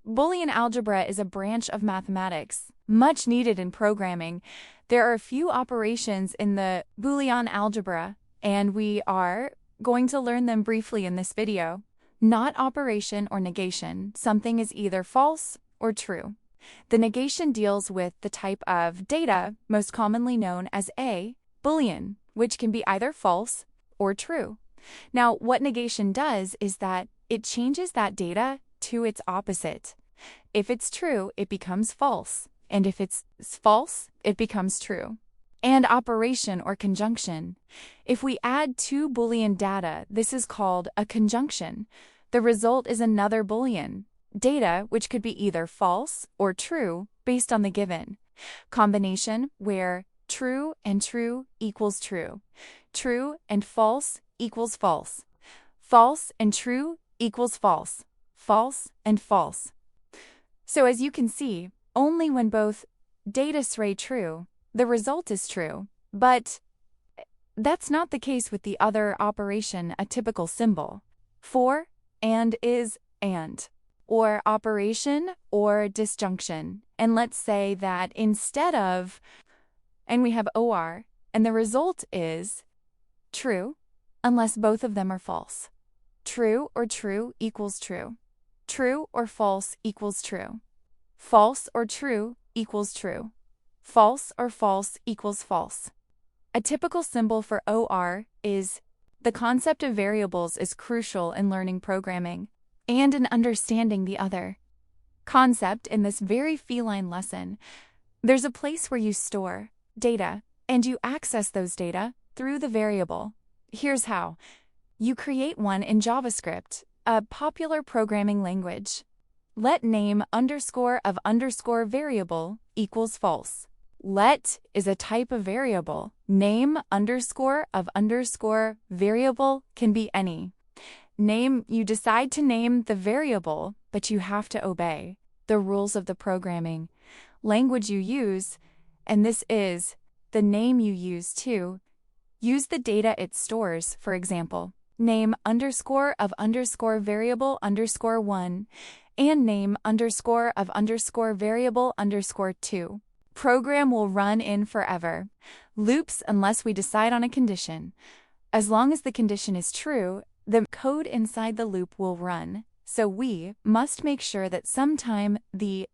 Boolean algebra is a branch of mathematics, much needed in programming. There are a few operations in the Boolean algebra, and we are going to learn them briefly in this video. Not operation or negation. Something is either false or true. The negation deals with the type of data most commonly known as a Boolean, which can be either false or true. Now, what negation does is that it changes that data to its opposite. If it's true, it becomes false, and if it's false, it becomes true. And operation or conjunction. If we add two Boolean data, this is called a conjunction. The result is another Boolean data, which could be either false or true based on the given. Combination, where true and true equals true. True and false equals false. False and true equals false. False and false. So as you can see, only when both data say true, the result is true. But that's not the case with the other operation, a typical symbol. For, and, is, and. Or operation or disjunction. And let's say that instead of, and we have or, and the result is true, unless both of them are false. True or true equals true. True or false equals true. False or true equals true. False or false equals false. A typical symbol for OR is the concept of variables is crucial in learning programming and in understanding the other concept in this very feline lesson. There's a place where you store data and you access those data through the variable. Here's how. You create one in JavaScript, a popular programming language. Let name underscore of underscore variable equals false. Let is a type of variable. Name underscore of underscore variable can be any. You decide to name the variable, but you have to obey the rules of the programming language you use, and this is the name you use to use the data it stores. For example, name underscore of underscore variable underscore 1 and name underscore of underscore variable underscore 2. Program will run in forever. Loops unless we decide on a condition. As long as the condition is true, the code inside the loop will run. So we must make sure that sometime the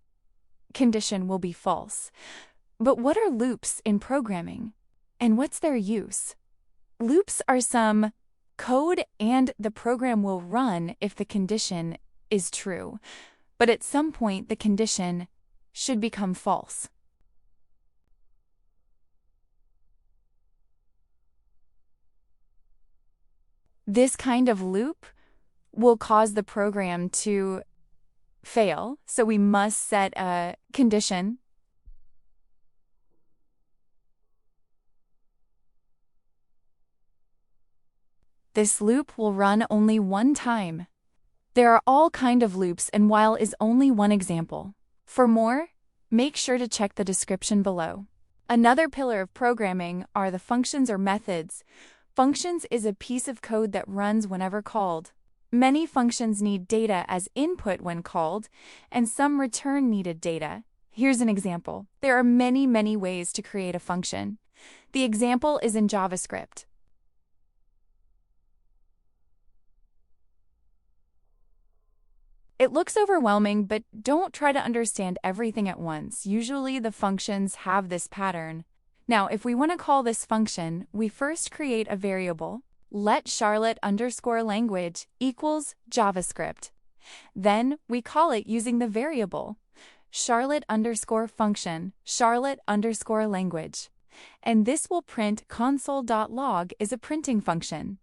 condition will be false. But what are loops in programming? And what's their use? Loops are some code and the program will run if the condition is true. But at some point the condition should become false. This kind of loop will cause the program to fail, so we must set a condition. This loop will run only one time. There are all kinds of loops, and while is only one example. For more, make sure to check the description below. Another pillar of programming are the functions or methods. Functions is a piece of code that runs whenever called. Many functions need data as input when called, and some return needed data. Here's an example. There are many ways to create a function. The example is in JavaScript. It looks overwhelming, but don't try to understand everything at once. Usually the functions have this pattern. Now, if we want to call this function, we first create a variable. Let Charlotte underscore language equals JavaScript. Then we call it using the variable Charlotte underscore function, Charlotte underscore language. And this will print console.log is a printing function.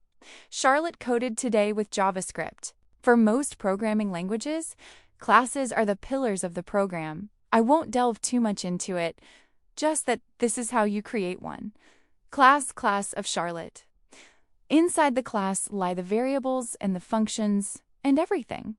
Charlotte coded today with JavaScript. For most programming languages, classes are the pillars of the program. I won't delve too much into it, just that this is how you create one. Class of Charlotte. Inside the class lie the variables and the functions and everything.